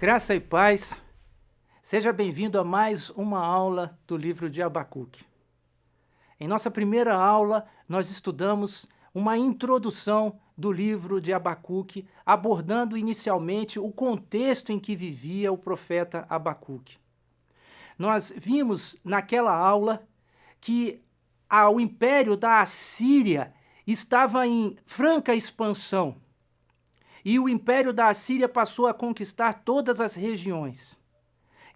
Graça e paz, seja bem-vindo a mais uma aula do livro de Abacuque. Em nossa primeira aula, nós estudamos uma introdução do livro de Abacuque, abordando inicialmente o contexto em que vivia o profeta Abacuque. Nós vimos naquela aula que o império da Assíria estava em franca expansão, e o império da Assíria passou a conquistar todas as regiões.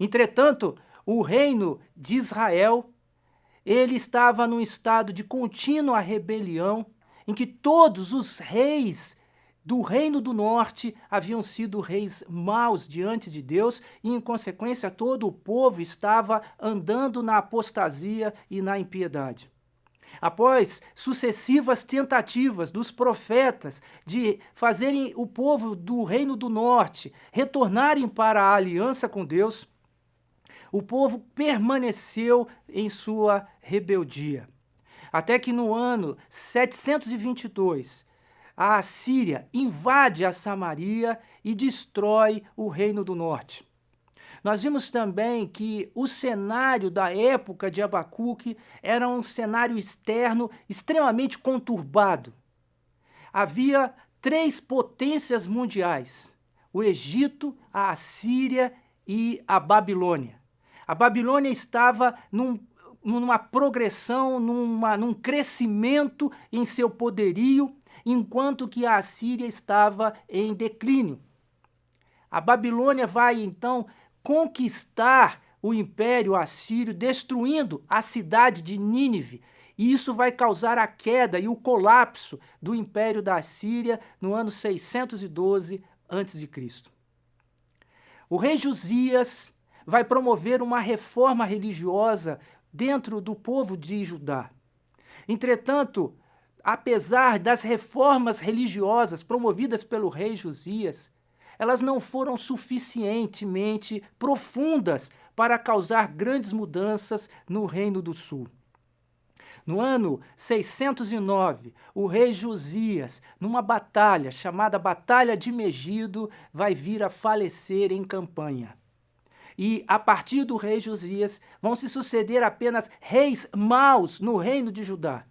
Entretanto, o reino de Israel, ele estava num estado de contínua rebelião, em que todos os reis do reino do norte haviam sido reis maus diante de Deus, e, em consequência, todo o povo estava andando na apostasia e na impiedade. Após sucessivas tentativas dos profetas de fazerem o povo do Reino do Norte retornarem para a aliança com Deus, o povo permaneceu em sua rebeldia. Até que no ano 722, a Assíria invade a Samaria e destrói o Reino do Norte. Nós vimos também que o cenário da época de Abacuque era um cenário externo extremamente conturbado. Havia três potências mundiais: o Egito, a Assíria e a Babilônia. A Babilônia estava numa progressão, num crescimento em seu poderio, enquanto que a Assíria estava em declínio. A Babilônia vai, então, conquistar o Império Assírio, destruindo a cidade de Nínive, e isso vai causar a queda e o colapso do Império da Assíria no ano 612 a.C. O rei Josias vai promover uma reforma religiosa dentro do povo de Judá. Entretanto, apesar das reformas religiosas promovidas pelo rei Josias, elas não foram suficientemente profundas para causar grandes mudanças no Reino do Sul. No ano 609, o rei Josias, numa batalha chamada Batalha de Megido, vai vir a falecer em campanha. E, a partir do rei Josias, vão se suceder apenas reis maus no reino de Judá.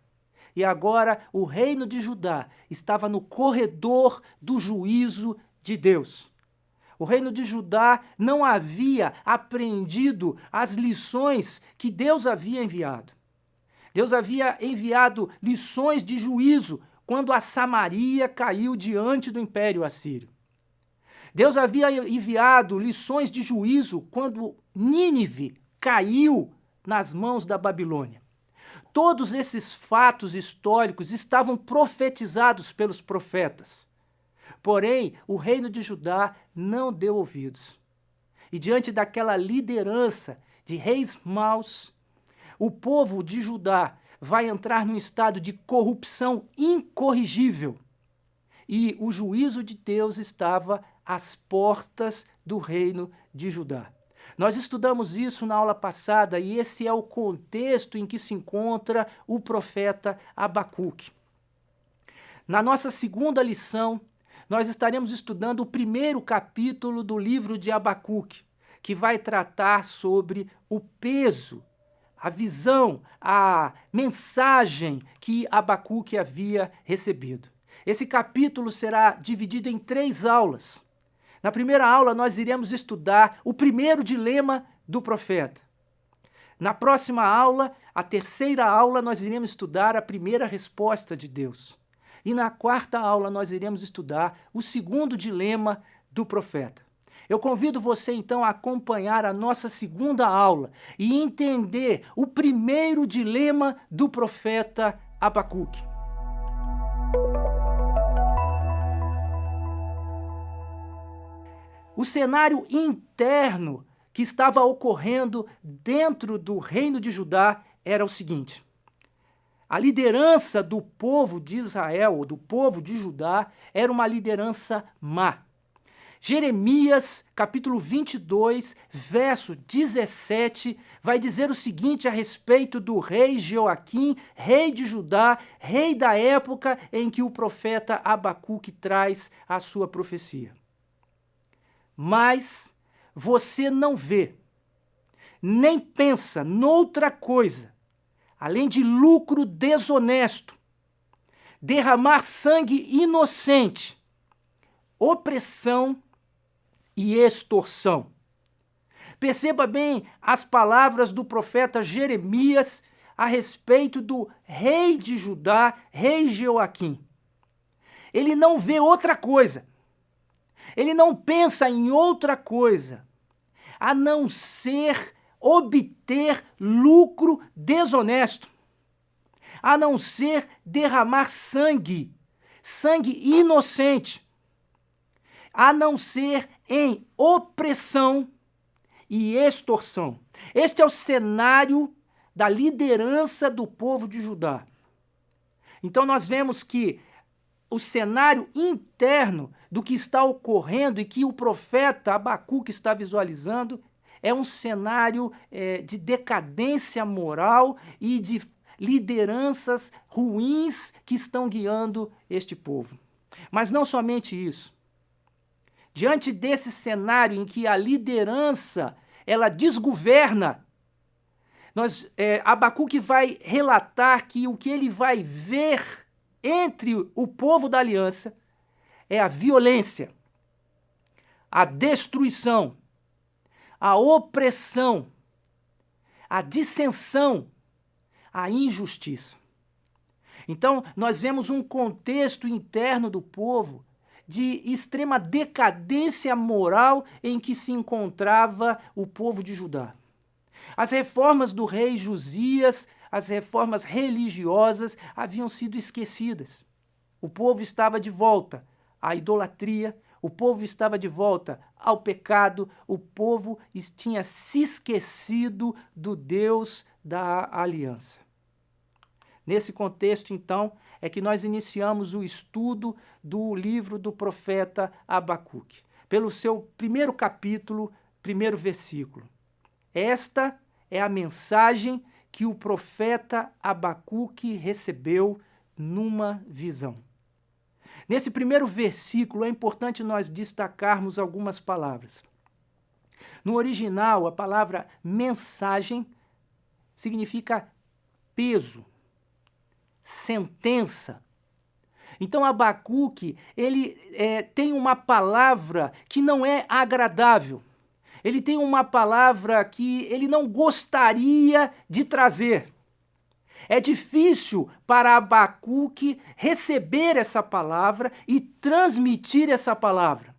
E agora o reino de Judá estava no corredor do juízo de Deus. O reino de Judá não havia aprendido as lições que Deus havia enviado. Deus havia enviado lições de juízo quando a Samaria caiu diante do Império Assírio. Deus havia enviado lições de juízo quando Nínive caiu nas mãos da Babilônia. Todos esses fatos históricos estavam profetizados pelos profetas. Porém, o reino de Judá não deu ouvidos. E diante daquela liderança de reis maus, o povo de Judá vai entrar num estado de corrupção incorrigível. E o juízo de Deus estava às portas do reino de Judá. Nós estudamos isso na aula passada, e esse é o contexto em que se encontra o profeta Abacuque. Na nossa segunda lição, nós estaremos estudando o primeiro capítulo do livro de Abacuque, que vai tratar sobre o peso, a visão, a mensagem que Abacuque havia recebido. Esse capítulo será dividido em 3 aulas. Na primeira aula, nós iremos estudar o primeiro dilema do profeta. Na próxima aula, a terceira aula, nós iremos estudar a primeira resposta de Deus. E na quarta aula, nós iremos estudar o segundo dilema do profeta. Eu convido você, então, a acompanhar a nossa segunda aula e entender o primeiro dilema do profeta Abacuque. O cenário interno que estava ocorrendo dentro do reino de Judá era o seguinte: a liderança do povo de Israel, ou do povo de Judá, era uma liderança má. Jeremias, capítulo 22, verso 17, vai dizer o seguinte a respeito do rei Jeoaquim, rei de Judá, rei da época em que o profeta Abacuque traz a sua profecia. Mas você não vê, nem pensa noutra coisa, além de lucro desonesto, derramar sangue inocente, opressão e extorsão. Perceba bem as palavras do profeta Jeremias a respeito do rei de Judá, rei Jeoaquim. Ele não vê outra coisa, ele não pensa em outra coisa, a não ser obter lucro desonesto, a não ser derramar sangue, sangue inocente, a não ser em opressão e extorsão. Este é o cenário da liderança do povo de Judá. Então nós vemos que o cenário interno do que está ocorrendo e que o profeta Abacuque está visualizando é um cenário de decadência moral e de lideranças ruins que estão guiando este povo. Mas não somente isso. Diante desse cenário em que a liderança ela desgoverna, Abacuque vai relatar que o que ele vai ver entre o povo da aliança é a violência, a destruição, a opressão, a dissensão, a injustiça. Então, nós vemos um contexto interno do povo de extrema decadência moral em que se encontrava o povo de Judá. As reformas do rei Josias, as reformas religiosas haviam sido esquecidas. O povo estava de volta à idolatria, o povo estava de volta ao pecado, o povo tinha se esquecido do Deus da aliança. Nesse contexto, então, é que nós iniciamos o estudo do livro do profeta Abacuque, pelo seu primeiro capítulo, primeiro versículo. Esta é a mensagem que o profeta Abacuque recebeu numa visão. Nesse primeiro versículo é importante nós destacarmos algumas palavras. No original, a palavra mensagem significa peso, sentença. Então Abacuque, ele tem uma palavra que não é agradável. Ele tem uma palavra que ele não gostaria de trazer. É difícil para Abacuque receber essa palavra e transmitir essa palavra.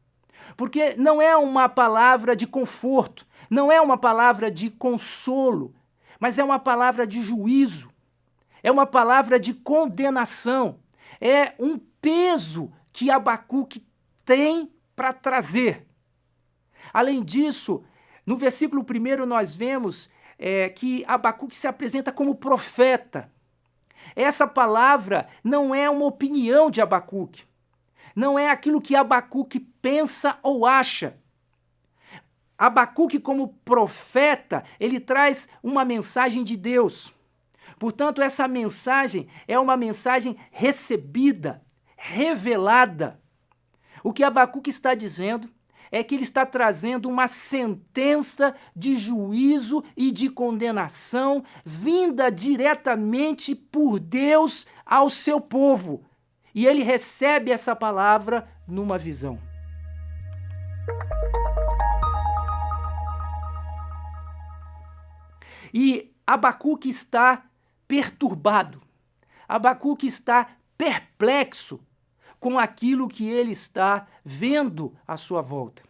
Porque não é uma palavra de conforto, não é uma palavra de consolo, mas é uma palavra de juízo. É uma palavra de condenação, é um peso que Abacuque tem para trazer. Além disso, no versículo 1 nós vemos que Abacuque se apresenta como profeta. Essa palavra não é uma opinião de Abacuque, não é aquilo que Abacuque pensa ou acha. Abacuque, como profeta, ele traz uma mensagem de Deus. Portanto, essa mensagem é uma mensagem recebida, revelada. O que Abacuque está dizendo é que ele está trazendo uma sentença de juízo e de condenação vinda diretamente por Deus ao seu povo. E ele recebe essa palavra numa visão. E Abacuque está perturbado. Abacuque está perplexo com aquilo que ele está vendo à sua volta.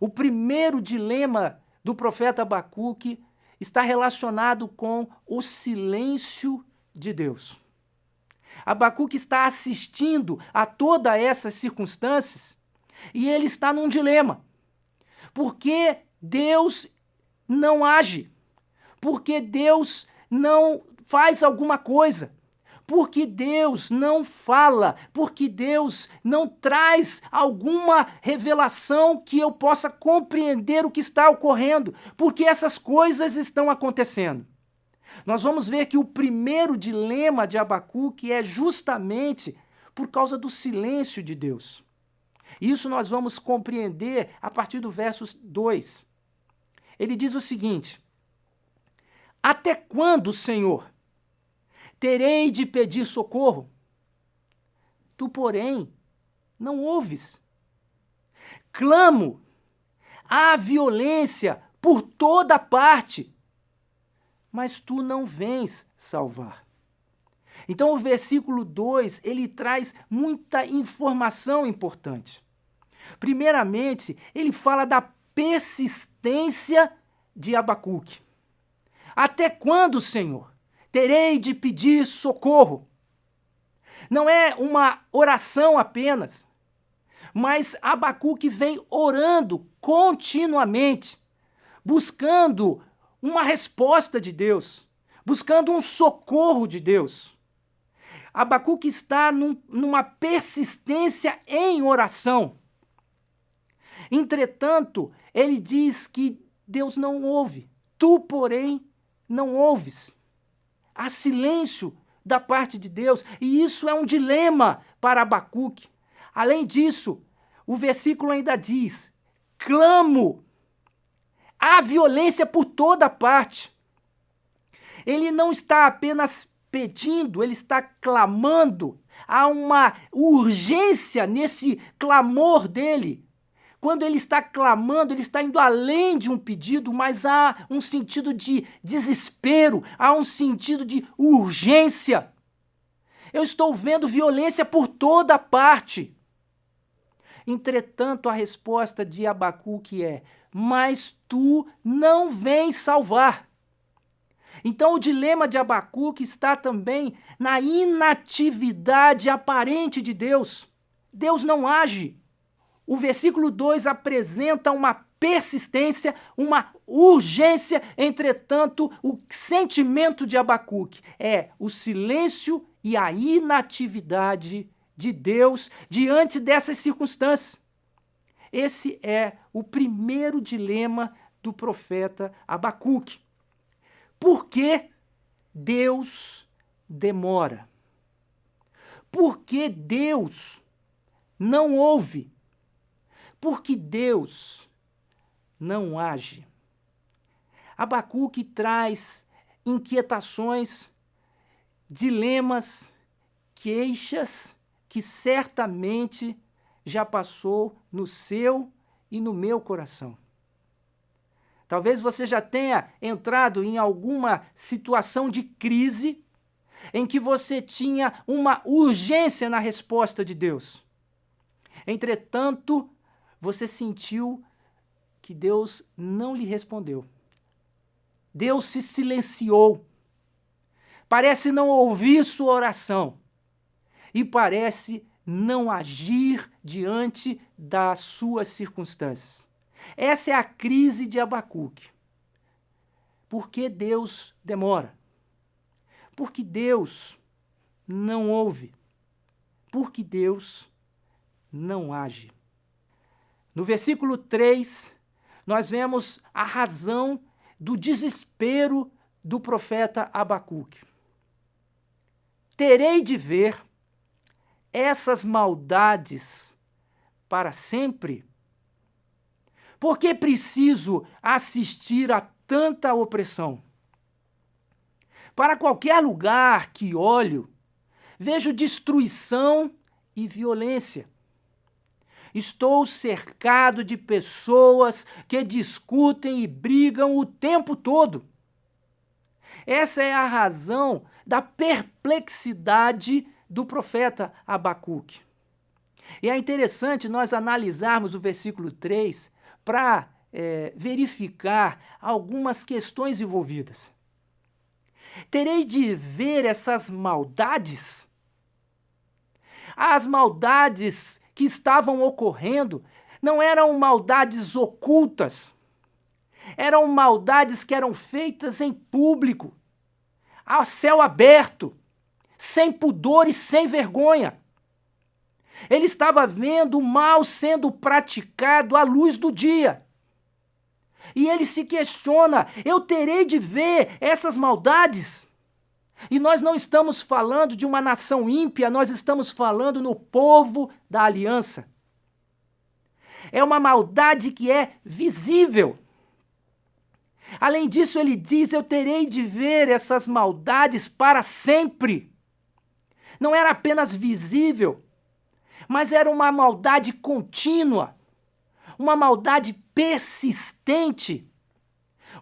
O primeiro dilema do profeta Abacuque está relacionado com o silêncio de Deus. Abacuque está assistindo a todas essas circunstâncias e ele está num dilema. Por que Deus não age? Por que Deus não faz alguma coisa? Porque Deus não fala, porque Deus não traz alguma revelação que eu possa compreender o que está ocorrendo, porque essas coisas estão acontecendo. Nós vamos ver que o primeiro dilema de Abacuque é justamente por causa do silêncio de Deus. Isso nós vamos compreender a partir do verso 2. Ele diz o seguinte: até quando, Senhor, terei de pedir socorro? Tu, porém, não ouves. Clamo, há violência por toda parte, mas tu não vens salvar. Então o versículo 2, ele traz muita informação importante. Primeiramente, ele fala da persistência de Abacuque. Até quando, Senhor, terei de pedir socorro? Não é uma oração apenas, mas Abacuque vem orando continuamente, buscando uma resposta de Deus, buscando um socorro de Deus. Abacuque está numa persistência em oração. Entretanto, ele diz que Deus não ouve. Tu, porém, não ouves. Há silêncio da parte de Deus, e isso é um dilema para Abacuque. Além disso, o versículo ainda diz: clamo, há violência por toda parte. Ele não está apenas pedindo, ele está clamando. Há uma urgência nesse clamor dele. Quando ele está clamando, ele está indo além de um pedido, mas há um sentido de desespero, há um sentido de urgência. Eu estou vendo violência por toda parte. Entretanto, a resposta de Abacuque é: mas tu não vens salvar. Então o dilema de Abacuque está também na inatividade aparente de Deus. Deus não age. O versículo 2 apresenta uma persistência, uma urgência, entretanto, o sentimento de Abacuque é o silêncio e a inatividade de Deus diante dessas circunstâncias. Esse é o primeiro dilema do profeta Abacuque. Por que Deus demora? Por que Deus não ouve? Por que Deus não age? Abacuque traz inquietações, dilemas, queixas que certamente já passou no seu e no meu coração. Talvez você já tenha entrado em alguma situação de crise em que você tinha uma urgência na resposta de Deus. Entretanto, você sentiu que Deus não lhe respondeu. Deus se silenciou. Parece não ouvir sua oração e parece não agir diante das suas circunstâncias. Essa é a crise de Abacuque. Por que Deus demora? Porque Deus não ouve. Porque Deus não age. No versículo 3, nós vemos a razão do desespero do profeta Abacuque. Terei de ver essas maldades para sempre? Por que preciso assistir a tanta opressão? Para qualquer lugar que olho, vejo destruição e violência. Estou cercado de pessoas que discutem e brigam o tempo todo. Essa é a razão da perplexidade do profeta Abacuque. E é interessante nós analisarmos o versículo 3 para verificar algumas questões envolvidas. Terei de ver essas maldades? As maldades que estavam ocorrendo não eram maldades ocultas, eram maldades que eram feitas em público, a céu aberto, sem pudor e sem vergonha. Ele estava vendo o mal sendo praticado à luz do dia. E ele se questiona: eu terei de ver essas maldades? E nós não estamos falando de uma nação ímpia, nós estamos falando no povo da aliança. É uma maldade que é visível. Além disso, ele diz, eu terei de ver essas maldades para sempre. Não era apenas visível, mas era uma maldade contínua, uma maldade persistente,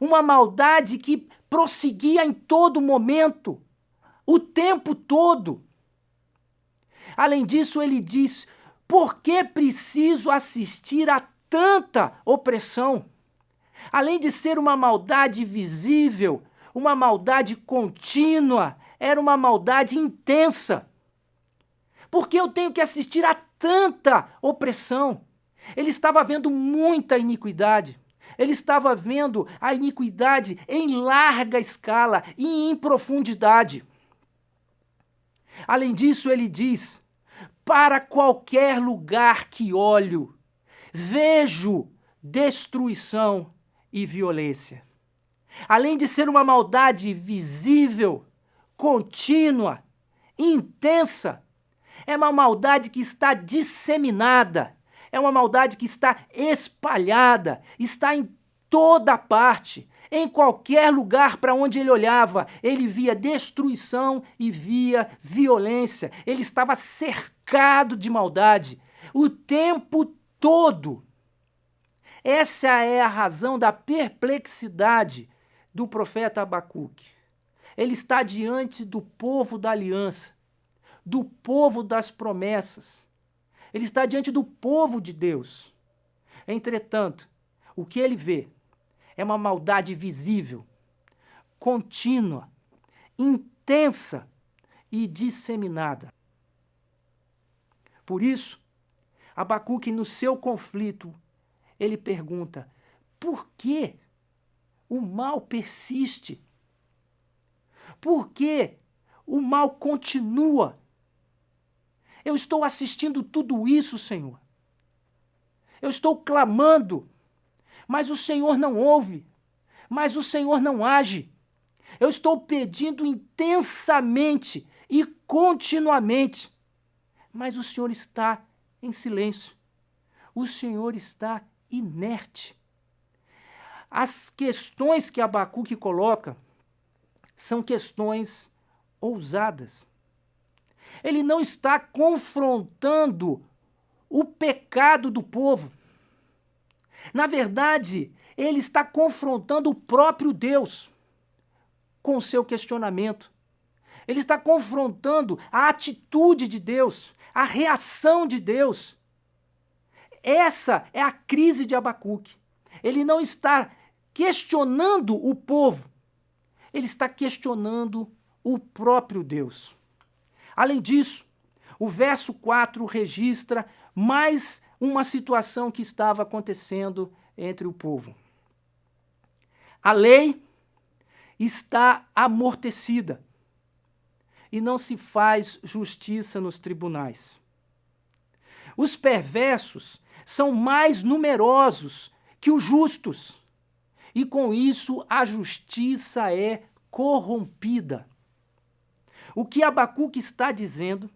uma maldade que prosseguia em todo momento, o tempo todo. Além disso, ele diz, por que preciso assistir a tanta opressão? Além de ser uma maldade visível, uma maldade contínua, era uma maldade intensa. Por que eu tenho que assistir a tanta opressão? Ele estava vendo muita iniquidade. Ele estava vendo a iniquidade em larga escala e em profundidade. Além disso, ele diz, para qualquer lugar que olho, vejo destruição e violência. Além de ser uma maldade visível, contínua, intensa, é uma maldade que está disseminada, é uma maldade que está espalhada, está em toda parte, em qualquer lugar para onde ele olhava, ele via destruição e via violência, ele estava cercado de maldade o tempo todo. Essa é a razão da perplexidade do profeta Abacuque. Ele está diante do povo da aliança, do povo das promessas. Ele está diante do povo de Deus. Entretanto, o que ele vê é uma maldade visível, contínua, intensa e disseminada. Por isso, Abacuque, no seu conflito, ele pergunta, por que o mal persiste? Por que o mal continua? Eu estou assistindo tudo isso, Senhor. Eu estou clamando, mas o Senhor não ouve, mas o Senhor não age. Eu estou pedindo intensamente e continuamente, mas o Senhor está em silêncio. O Senhor está inerte. As questões que Abacuque coloca são questões ousadas. Ele não está confrontando o pecado do povo. Na verdade, ele está confrontando o próprio Deus com o seu questionamento. Ele está confrontando a atitude de Deus, a reação de Deus. Essa é a crise de Abacuque. Ele não está questionando o povo, ele está questionando o próprio Deus. Além disso, o verso 4 registra mais uma situação que estava acontecendo entre o povo. A lei está amortecida e não se faz justiça nos tribunais. Os perversos são mais numerosos que os justos, e com isso a justiça é corrompida. O que Abacuque está dizendo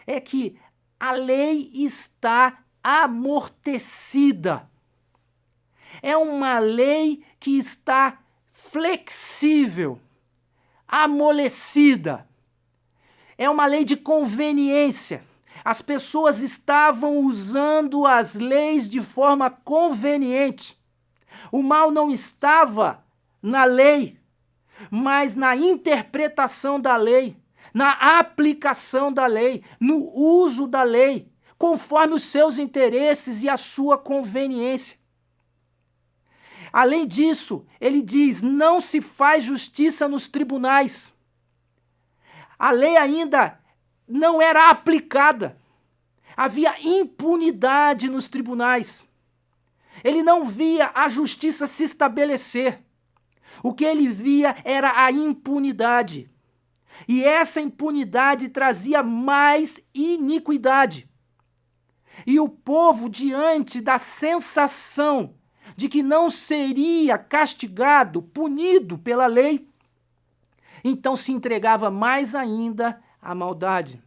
é que a lei está amortecida. É uma lei que está flexível, amolecida. É uma lei de conveniência. As pessoas estavam usando as leis de forma conveniente. O mal não estava na lei, mas na interpretação da lei, na aplicação da lei, no uso da lei, conforme os seus interesses e a sua conveniência. Além disso, ele diz, não se faz justiça nos tribunais. A lei ainda não era aplicada. Havia impunidade nos tribunais. Ele não via a justiça se estabelecer. O que ele via era a impunidade. E essa impunidade trazia mais iniquidade. E o povo, diante da sensação de que não seria castigado, punido pela lei, então se entregava mais ainda à maldade.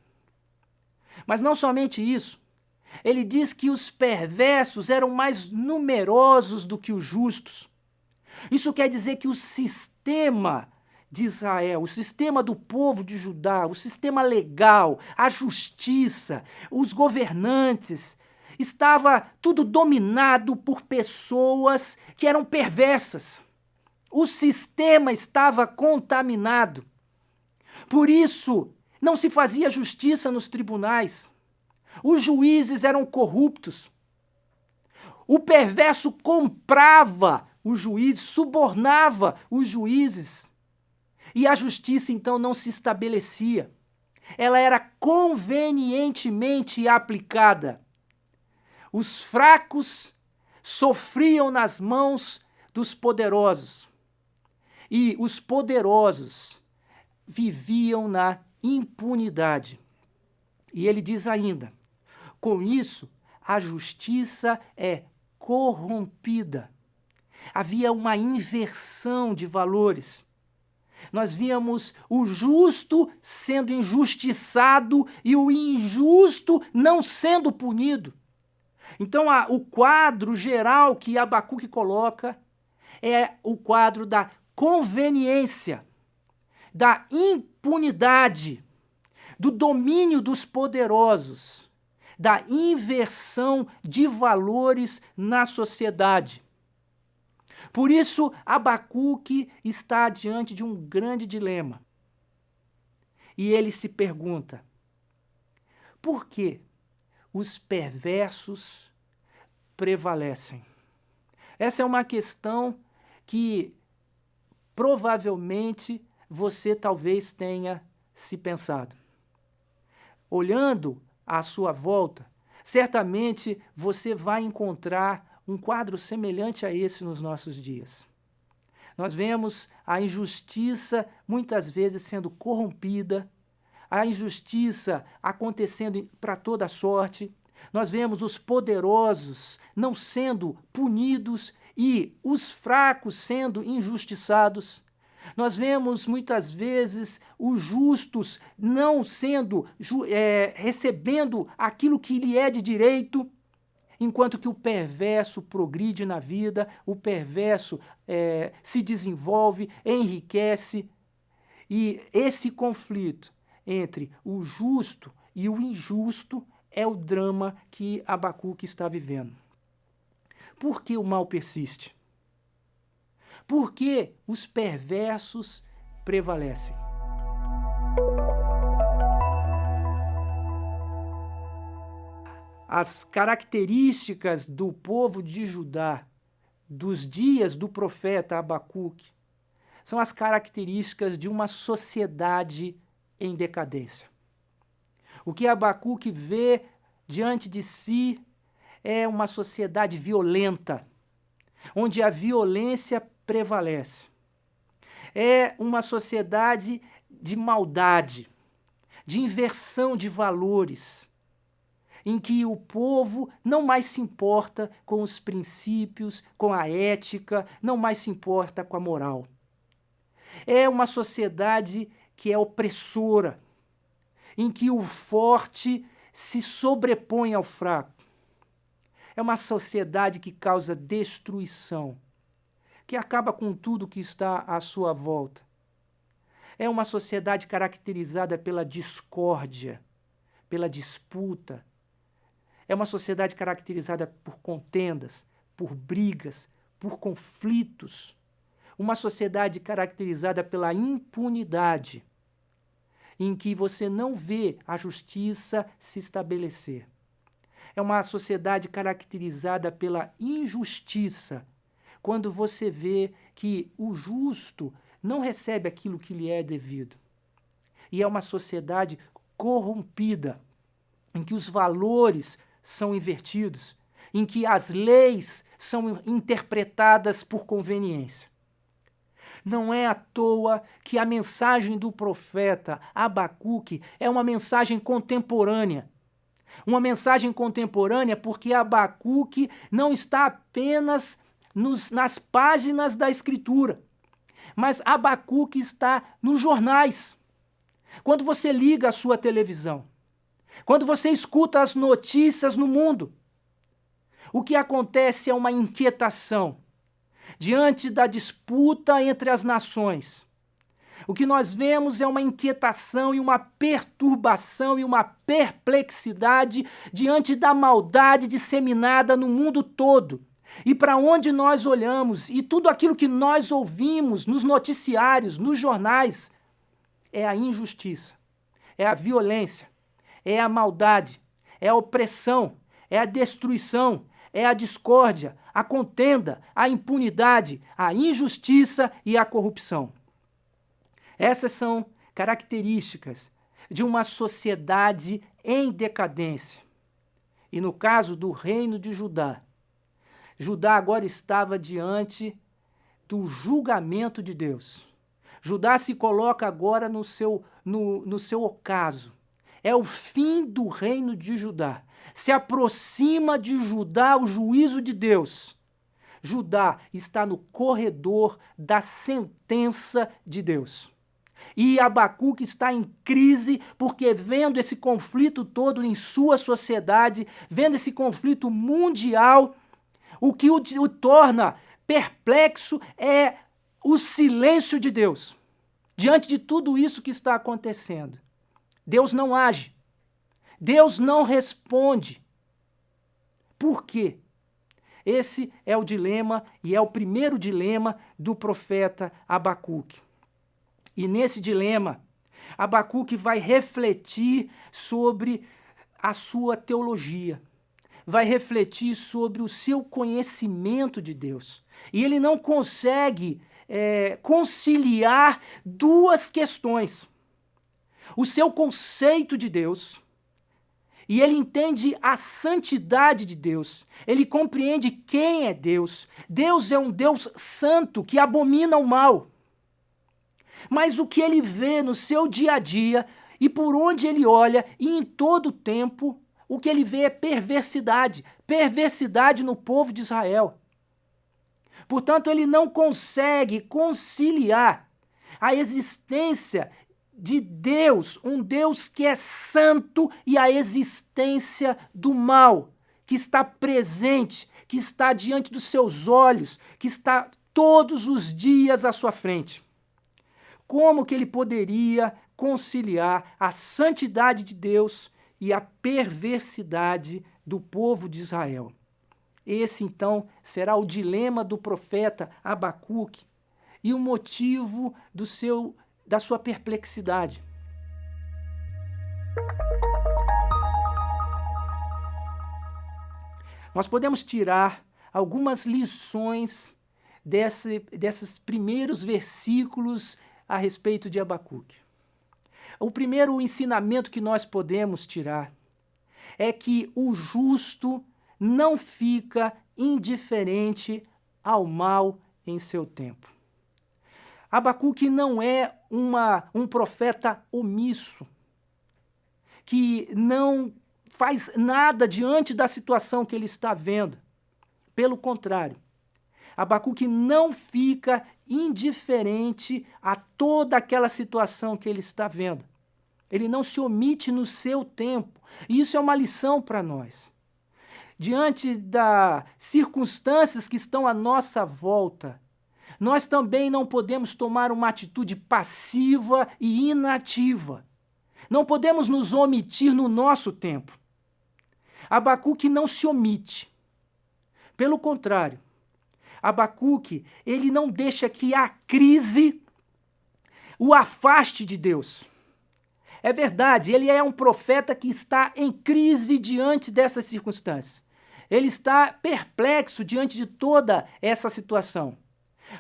Mas não somente isso. Ele diz que os perversos eram mais numerosos do que os justos. Isso quer dizer que o sistema de Israel, o sistema do povo de Judá, o sistema legal, a justiça, os governantes, estava tudo dominado por pessoas que eram perversas. O sistema estava contaminado. Por isso, não se fazia justiça nos tribunais. Os juízes eram corruptos. O perverso comprava os juízes, subornava os juízes. E a justiça, então, não se estabelecia. Ela era convenientemente aplicada. Os fracos sofriam nas mãos dos poderosos. E os poderosos viviam na impunidade. E ele diz ainda, com isso, a justiça é corrompida. Havia uma inversão de valores. Nós víamos o justo sendo injustiçado e o injusto não sendo punido. Então, o quadro geral que Abacuque coloca é o quadro da conveniência, da impunidade, do domínio dos poderosos, da inversão de valores na sociedade. Por isso, Abacuque está diante de um grande dilema. E ele se pergunta, por que os perversos prevalecem? Essa é uma questão que provavelmente você talvez tenha se pensado. Olhando à sua volta, certamente você vai encontrar um quadro semelhante a esse nos nossos dias. Nós vemos a injustiça muitas vezes sendo corrompida, a injustiça acontecendo para toda sorte. Nós vemos os poderosos não sendo punidos e os fracos sendo injustiçados. Nós vemos muitas vezes os justos não sendo, recebendo aquilo que lhe é de direito, enquanto que o perverso progride na vida, o perverso se desenvolve, enriquece. E esse conflito entre o justo e o injusto é o drama que Abacuque está vivendo. Por que o mal persiste? Por que os perversos prevalecem? As características do povo de Judá, dos dias do profeta Abacuque, são as características de uma sociedade em decadência. O que Abacuque vê diante de si é uma sociedade violenta, onde a violência prevalece. É uma sociedade de maldade, de inversão de valores, em que o povo não mais se importa com os princípios, com a ética, não mais se importa com a moral. É uma sociedade que é opressora, em que o forte se sobrepõe ao fraco. É uma sociedade que causa destruição, que acaba com tudo que está à sua volta. É uma sociedade caracterizada pela discórdia, pela disputa. É uma sociedade caracterizada por contendas, por brigas, por conflitos. Uma sociedade caracterizada pela impunidade, em que você não vê a justiça se estabelecer. É uma sociedade caracterizada pela injustiça, quando você vê que o justo não recebe aquilo que lhe é devido. E é uma sociedade corrompida, em que os valores são invertidos, em que as leis são interpretadas por conveniência. Não é à toa que a mensagem do profeta Abacuque é uma mensagem contemporânea. Uma mensagem contemporânea porque Abacuque não está apenas nas páginas da Escritura, mas Abacuque está nos jornais. Quando você liga a sua televisão, Quando você escuta as notícias no mundo, o que acontece é uma inquietação diante da disputa entre as nações. O que nós vemos é uma inquietação e uma perturbação e uma perplexidade diante da maldade disseminada no mundo todo. E para onde nós olhamos, e tudo aquilo que nós ouvimos nos noticiários, nos jornais, é a injustiça, é a violência, é a maldade, é a opressão, é a destruição, é a discórdia, a contenda, a impunidade, a injustiça e a corrupção. Essas são características de uma sociedade em decadência. E no caso do reino de Judá, Judá agora estava diante do julgamento de Deus. Judá se coloca agora no seu ocaso. É o fim do reino de Judá. Se aproxima de Judá o juízo de Deus. Judá está no corredor da sentença de Deus. E Abacuque está em crise porque vendo esse conflito todo em sua sociedade, vendo esse conflito mundial, o que o torna perplexo é o silêncio de Deus. Diante de tudo isso que está acontecendo, Deus não age. Deus não responde. Por quê? Esse é o dilema e é o primeiro dilema do profeta Abacuque. E nesse dilema, Abacuque vai refletir sobre a sua teologia, vai refletir sobre o seu conhecimento de Deus. E ele não consegue conciliar duas questões. O seu conceito de Deus, e ele entende a santidade de Deus. Ele compreende quem é Deus. Deus é um Deus santo que abomina o mal. Mas o que ele vê no seu dia a dia e por onde ele olha e em todo o tempo, o que ele vê é perversidade. Perversidade no povo de Israel. Portanto, ele não consegue conciliar a existência de Deus, um Deus que é santo, e a existência do mal, que está presente, que está diante dos seus olhos, que está todos os dias à sua frente. Como que ele poderia conciliar a santidade de Deus e a perversidade do povo de Israel? Esse, então, será o dilema do profeta Abacuque e o motivo da sua perplexidade. Nós podemos tirar algumas lições desses primeiros versículos a respeito de Abacuque. O primeiro ensinamento que nós podemos tirar é que o justo não fica indiferente ao mal em seu tempo. Abacuque não é um profeta omisso, que não faz nada diante da situação que ele está vendo. Pelo contrário, Abacuque não fica indiferente a toda aquela situação que ele está vendo. Ele não se omite no seu tempo. E isso é uma lição para nós. Diante das circunstâncias que estão à nossa volta, nós também não podemos tomar uma atitude passiva e inativa. Não podemos nos omitir no nosso tempo. Abacuque não se omite. Pelo contrário, Abacuque, ele não deixa que a crise o afaste de Deus. É verdade, ele é um profeta que está em crise diante dessas circunstâncias. Ele está perplexo diante de toda essa situação.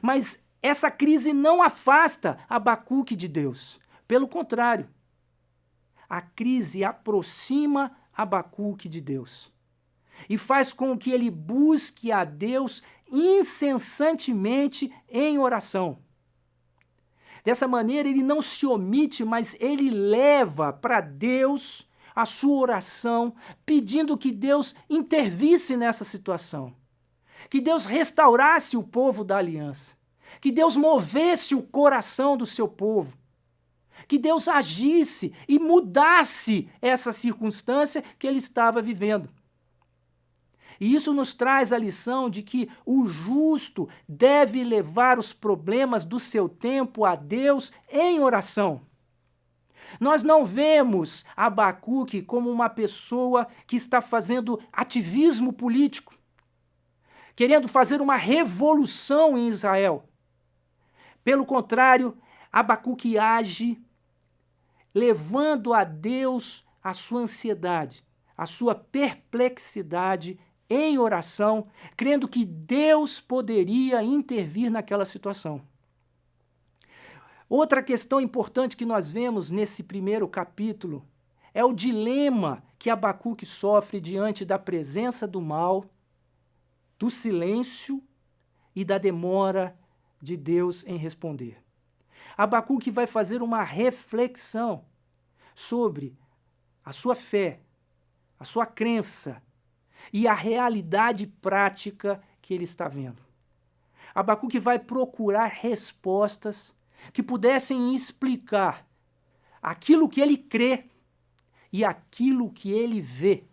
Mas essa crise não afasta Abacuque de Deus. Pelo contrário, a crise aproxima Abacuque de Deus e faz com que ele busque a Deus incessantemente em oração. Dessa maneira, ele não se omite, mas ele leva para Deus a sua oração, pedindo que Deus intervisse nessa situação, que Deus restaurasse o povo da aliança, que Deus movesse o coração do seu povo. que Deus agisse e mudasse essa circunstância que ele estava vivendo. E isso nos traz a lição de que o justo deve levar os problemas do seu tempo a Deus em oração. Nós não vemos Abacuque como uma pessoa que está fazendo ativismo político, querendo fazer uma revolução em Israel. Pelo contrário, Abacuque age levando a Deus a sua ansiedade, a sua perplexidade em oração, crendo que Deus poderia intervir naquela situação. Outra questão importante que nós vemos nesse primeiro capítulo é o dilema que Abacuque sofre diante da presença do mal, do silêncio e da demora de Deus em responder. Abacuque vai fazer uma reflexão sobre a sua fé, a sua crença e a realidade prática que ele está vendo. Abacuque vai procurar respostas que pudessem explicar aquilo que ele crê e aquilo que ele vê.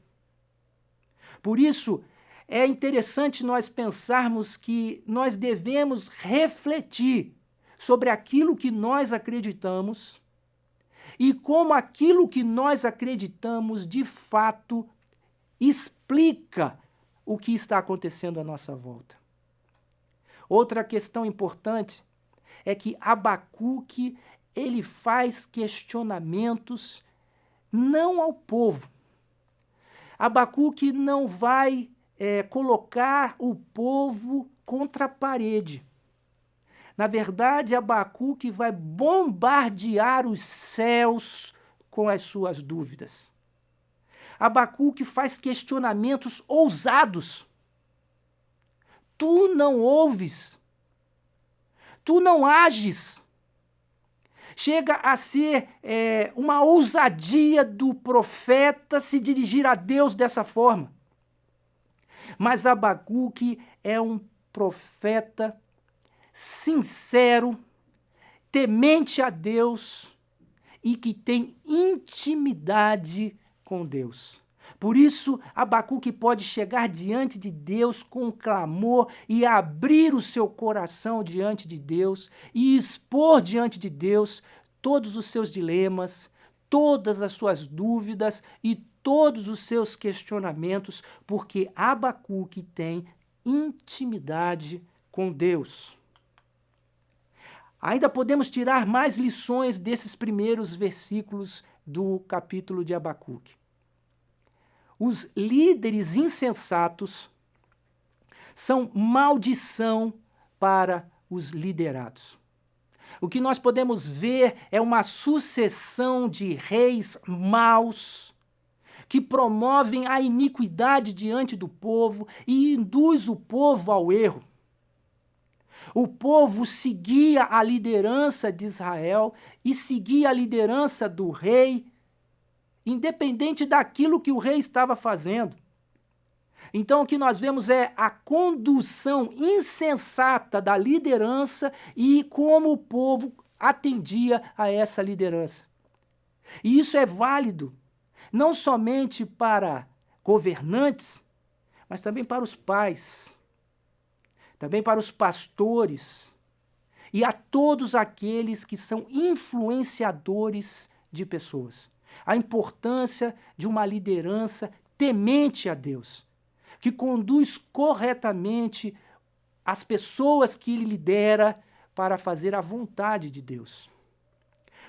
Por isso, é interessante nós pensarmos que nós devemos refletir sobre aquilo que nós acreditamos e como aquilo que nós acreditamos de fato explica o que está acontecendo à nossa volta. Outra questão importante é que Abacuque, ele faz questionamentos não ao povo. Abacuque não vai colocar o povo contra a parede. Na verdade, Abacuque vai bombardear os céus com as suas dúvidas. Abacuque faz questionamentos ousados. Tu não ouves. Tu não ages. Chega a ser uma ousadia do profeta se dirigir a Deus dessa forma. Mas Abacuque é um profeta sincero, temente a Deus e que tem intimidade com Deus. Por isso, Abacuque pode chegar diante de Deus com clamor e abrir o seu coração diante de Deus e expor diante de Deus todos os seus dilemas, todas as suas dúvidas e todos os seus questionamentos, porque Abacuque tem intimidade com Deus. Ainda podemos tirar mais lições desses primeiros versículos do capítulo de Abacuque. Os líderes insensatos são maldição para os liderados. O que nós podemos ver é uma sucessão de reis maus que promovem a iniquidade diante do povo e induz o povo ao erro. O povo seguia a liderança de Israel e seguia a liderança do rei, independente daquilo que o rei estava fazendo. Então, o que nós vemos é a condução insensata da liderança e como o povo atendia a essa liderança. E isso é válido não somente para governantes, mas também para os pais, também para os pastores e a todos aqueles que são influenciadores de pessoas. A importância de uma liderança temente a Deus, que conduz corretamente as pessoas que ele lidera para fazer a vontade de Deus.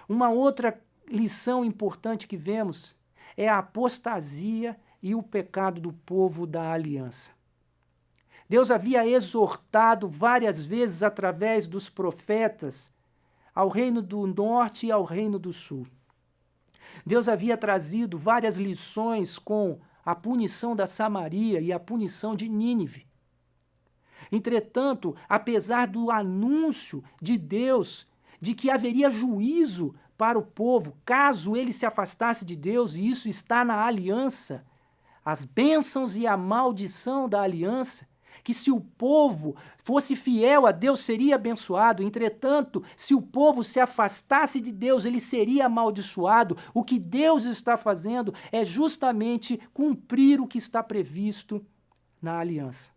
Uma outra lição importante que vemos é a apostasia e o pecado do povo da aliança. Deus havia exortado várias vezes através dos profetas ao reino do norte e ao reino do sul. Deus havia trazido várias lições com a punição da Samaria e a punição de Nínive. Entretanto, apesar do anúncio de Deus de que haveria juízo para o povo caso ele se afastasse de Deus, e isso está na aliança, as bênçãos e a maldição da aliança, que se o povo fosse fiel a Deus, seria abençoado. Entretanto, se o povo se afastasse de Deus, ele seria amaldiçoado. O que Deus está fazendo é justamente cumprir o que está previsto na aliança.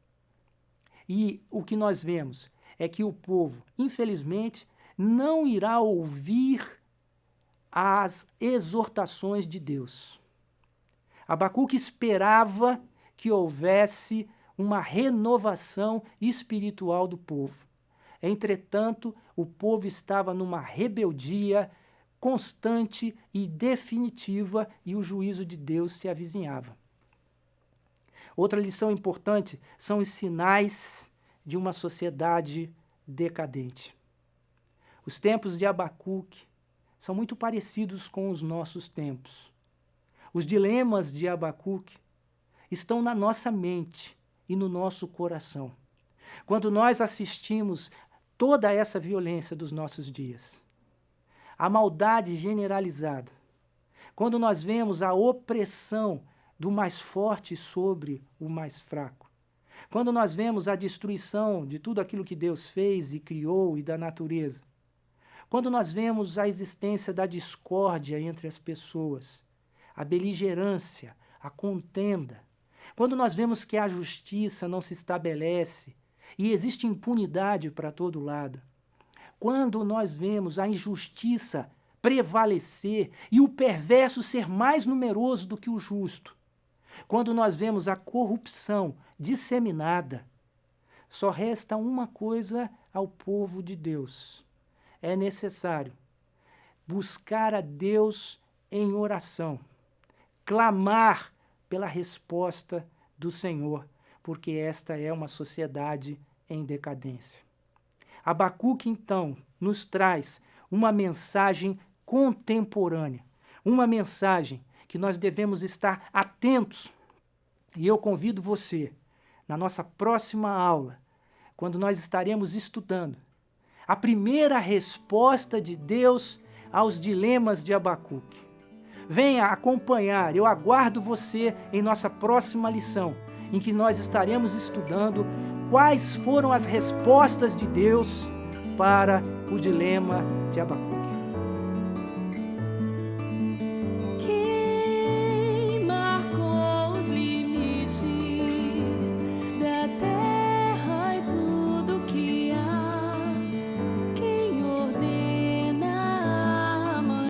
E o que nós vemos é que o povo, infelizmente, não irá ouvir as exortações de Deus. Abacuque esperava que houvesse uma renovação espiritual do povo. Entretanto, o povo estava numa rebeldia constante e definitiva e o juízo de Deus se avizinhava. Outra lição importante são os sinais de uma sociedade decadente. Os tempos de Abacuque são muito parecidos com os nossos tempos. Os dilemas de Abacuque estão na nossa mente e no nosso coração. Quando nós assistimos toda essa violência dos nossos dias, a maldade generalizada, quando nós vemos a opressão do mais forte sobre o mais fraco, quando nós vemos a destruição de tudo aquilo que Deus fez e criou e da natureza, quando nós vemos a existência da discórdia entre as pessoas, a beligerância, a contenda, quando nós vemos que a justiça não se estabelece e existe impunidade para todo lado, quando nós vemos a injustiça prevalecer e o perverso ser mais numeroso do que o justo, quando nós vemos a corrupção disseminada, só resta uma coisa ao povo de Deus. É necessário buscar a Deus em oração, clamar pela resposta do Senhor, porque esta é uma sociedade em decadência. Abacuque, então, nos traz uma mensagem contemporânea, uma mensagem que nós devemos estar atentos. E eu convido você, na nossa próxima aula, quando nós estaremos estudando a primeira resposta de Deus aos dilemas de Abacuque. Venha acompanhar, eu aguardo você em nossa próxima lição, em que nós estaremos estudando quais foram as respostas de Deus para o dilema de Abacuque.